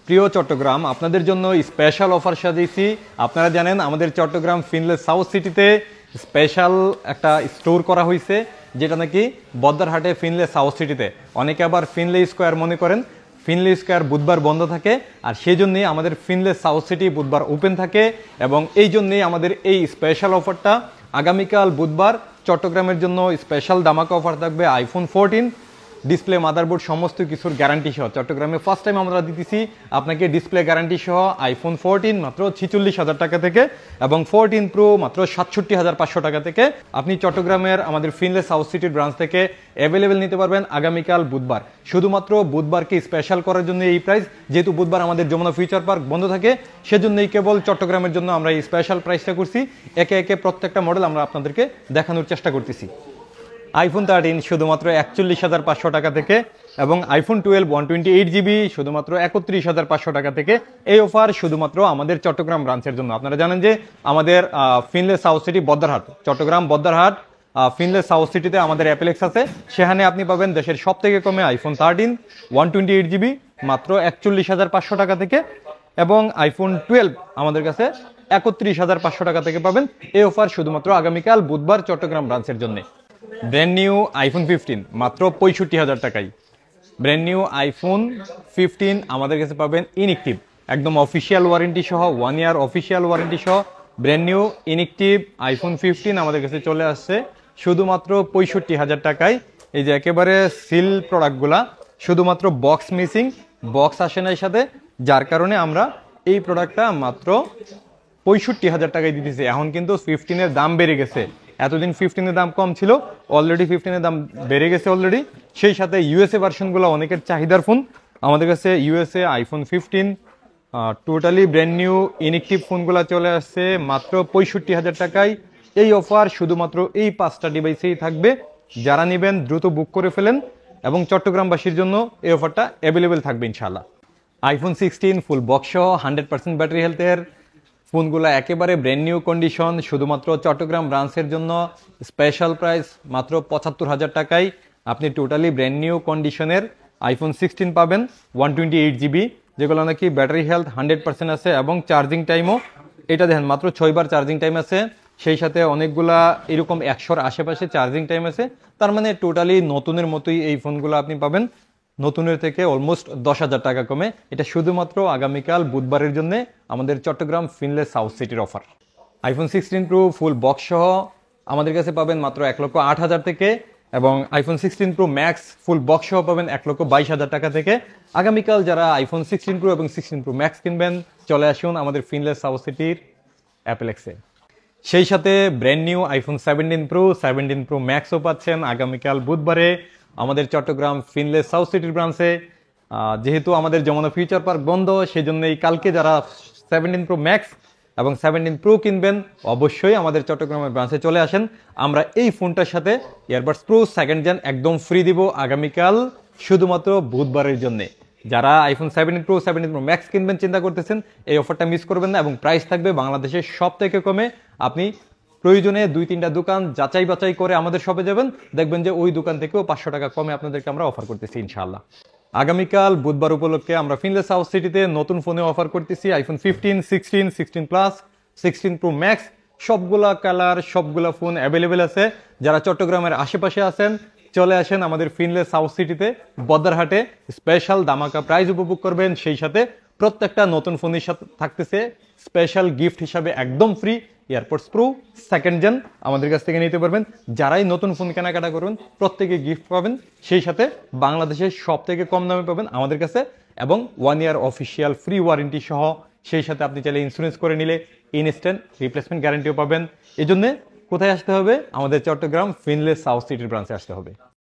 প্রিয় চট্টগ্রাম, আপনাদের জন্য স্পেশাল অফার সাজিয়েছি। আপনারা জানেন আমাদের চট্টগ্রাম ফিনলে সাউথ সিটিতে স্পেশাল একটা স্টোর করা হয়েছে, যেটা নাকি বদ্দারহাটে ফিনলে সাউথ সিটিতে। অনেকে আবার ফিনলে স্কোয়ার মনে করেন। ফিনলে স্কোয়ার বুধবার বন্ধ থাকে, আর সেই জন্যই আমাদের ফিনলে সাউথ সিটি বুধবার ওপেন থাকে। এবং এই জন্যই আমাদের এই স্পেশাল অফারটা আগামীকাল বুধবার চট্টগ্রামের জন্য স্পেশাল ধামাকা অফার থাকবে। আইফোন 14 ডিসপ্লে, মাদারবোর্ড সমস্ত কিছুর গ্যারান্টি সহ চট্টগ্রামে ফার্স্ট টাইম আমরা দিতেছি আপনাকে ডিসপ্লে গ্যারান্টি সহ আইফোন 14 মাত্র 46,000 টাকা থেকে এবং 14 প্রো মাত্র 67,500 টাকা থেকে আপনি চট্টগ্রামের আমাদের ফিনলে সাউথ সিটির ব্রাঞ্চ থেকে অ্যাভেলেবেল নিতে পারবেন আগামীকাল বুধবার। শুধুমাত্র বুধবারকে স্পেশাল করার জন্য এই প্রাইস, যেহেতু বুধবার আমাদের যমুনা ফিউচার পার্ক বন্ধ থাকে, সেজন্যই কেবল চট্টগ্রামের জন্য আমরা এই স্পেশাল প্রাইসটা করছি। একে একে প্রত্যেকটা মডেল আমরা আপনাদেরকে দেখানোর চেষ্টা করতেছি। আইফোন 13 শুধুমাত্র 41,500 টাকা থেকে এবং আইফোন 12 128GB শুধুমাত্র 31,500 টাকা থেকে। এই অফার শুধুমাত্র আমাদের চট্টগ্রাম ব্রাঞ্চের জন্য। আপনারা জানেন যে আমাদের ফিনলে সাউথ সিটি বদ্দারহাট, চট্টগ্রাম বদ্দারহাট ফিনলে সাউথ সিটিতে আমাদের অ্যাপেলেক্স আছে। সেখানে আপনি পাবেন দেশের সব থেকে কমে আইফোন 13 128GB মাত্র 41,500 টাকা থেকে এবং আইফোন 12 আমাদের কাছে 31,500 টাকা থেকে পাবেন। এই অফার শুধুমাত্র আগামীকাল বুধবার চট্টগ্রাম ব্রাঞ্চের জন্য। ব্র্যান্ড নিউ আইফোন 15 মাত্র 65,000 টাকায়। ব্র্যান্ড নিউ আইফোন 15 আমাদের কাছে পাবেন ইনএক্টিভ, একদম অফিসিয়াল ওয়ারেন্টি সহ, 1 ইয়ার অফিসিয়াল ওয়ারেন্টি সহ ব্র্যান্ড নিউ ইনএক্টিভ আইফোন 15 আমাদের কাছে চলে আসছে শুধুমাত্র 65,000 টাকায়। এই যে একেবারে সিল প্রোডাক্টগুলা, শুধুমাত্র বক্স মিসিং, বক্স আসে না এর সাথে, যার কারণে আমরা এই প্রোডাক্টটা মাত্র 65,000 টাকায় দিতেছি। এখন কিন্তু 15-এর দাম বেড়ে গেছে। এতদিন 15-এর দাম কম ছিল, অলরেডি 15-এর দাম বেড়ে গেছে অলরেডি। সেই সাথে ইউএসএ ভার্সনগুলো অনেকের চাহিদার ফোন, আমাদের কাছে USA iPhone 15 totally brand new inactive ফোনগুলো চলে আসছে মাত্র 65,000 টাকায়। এই অফার শুধুমাত্র এই 5টা ডিভাইসেই থাকবে। যারা নেবেন দ্রুত বুক করে ফেলেন এবং চট্টগ্রামবাসীর জন্য এই অফারটা অ্যাভেলেবেল থাকবে ইনশাআল্লাহ। আইফোন 16 ফুল বক্স সহ 100% ব্যাটারি হেলথের ফোনগুলো একেবারে ব্র্যান্ড নিউ কন্ডিশন, শুধুমাত্র চট্টগ্রাম ব্রাঞ্চের জন্য স্পেশাল প্রাইস মাত্র 75,000 টাকায় আপনি টোটালি ব্র্যান্ড নিউ কন্ডিশনের আইফোন 16 পাবেন 128GB, যেগুলো নাকি ব্যাটারি হেলথ 100% আছে এবং চার্জিং টাইমও এটা দেখেন মাত্র 6 বার চার্জিং টাইম আছে। সেই সাথে অনেকগুলা এরকম 100-র আশেপাশে চার্জিং টাইম আছে। তার মানে টোটালি নতুনের মতোই এই ফোনগুলো আপনি পাবেন, নতুনের থেকে অলমোস্ট 10,000 টাকা কমে। এটা শুধুমাত্র আগামীকাল বুধবারের জন্য আমাদের চট্টগ্রাম ফিনলে সাউথ সিটির offer. IPhone 16 pro full box সহ আমাদের কাছে পাবেন মাত্র 1,08,000 থেকে এবং iPhone 16 pro max full box সহ পাবেন 1,22,000 টাকা থেকে। আগামীকাল যারা আইফোন 16 প্রো এবং 16 প্রো ম্যাক্স কিনবেন চলে আসুন আমাদের ফিনলে সাউথ সিটির অ্যাপেলেক্সে। সেই সাথে brand new iPhone 17 pro 17 pro ম্যাক্সও পাচ্ছেন আগামীকাল বুধবারে আমাদের চট্টগ্রাম ফিনলে সাউথ সিটির ব্রাঞ্চে। যেহেতু আমাদের যমুনা ফিউচার পার্ক বন্ধ, সেই জন্যই কালকে যারা 17 প্রো ম্যাক্স এবং 17 প্রো কিনবেন অবশ্যই আমাদের চট্টগ্রামের ব্রাঞ্চে চলে আসেন। আমরা এই ফোনটার সাথে ইয়ারবাডস প্রো সেকেন্ড জেন একদম ফ্রি দিব আগামীকাল শুধুমাত্র বুধবারের জন্য। যারা আইফোন 17 প্রো 17 প্রো ম্যাক্স কিনবেন চিন্তা করতেছেন, এই অফারটা মিস করবেন না এবং প্রাইস থাকবে বাংলাদেশের সব থেকে কমে। আপনি প্রয়োজনে 2-3টা দোকান যাচাই বাছাই করে আমাদের শপে যাবেন, দেখবেন যে ওই দোকান থেকেও 500 টাকা কমে আপনাদেরকে আমরা অফার করতেছি ইনশাআল্লাহ। আগামীকাল বুধবার উপলক্ষে আমরা ফিনলে সাউথ সিটিতে নতুন ফোনে অফার করতেছি আইফোন 15, 16, 16 প্লাস, 16 প্রো ম্যাক্স, সবগুলা কালার সবগুলা ফোন অ্যাভেলেবেল আছে। যারা চট্টগ্রামের আশেপাশে আছেন চলে আসেন আমাদের ফিনলে সাউথ সিটিতে বদ্দারহাটে, স্পেশাল ধামাকা প্রাইজ উপভোগ করবেন। সেই সাথে প্রত্যেকটা নতুন ফোনের সাথে থাকতেছে স্পেশাল গিফট হিসাবে একদম free AirPods Pro second gen আমাদের কাছ থেকে নিতে পারবেন। যারাই নতুন ফোন কেনাকাটা করবেন প্রত্যেকে গিফট পাবেন, সেই সাথে বাংলাদেশের সব থেকে কম দামে পাবেন আমাদের কাছে এবং 1 ইয়ার অফিসিয়াল ফ্রি ওয়ারেন্টি সহ। সেই সাথে আপনি চাইলে ইন্স্যুরেন্স করে নিলে ইনস্ট্যান্ট রিপ্লেসমেন্ট গ্যারান্টিও পাবেন। এই জন্য কোথায় আসতে হবে? আমাদের চট্টগ্রাম ফিনলে সাউথ সিটির ব্রাঞ্চে আসতে হবে।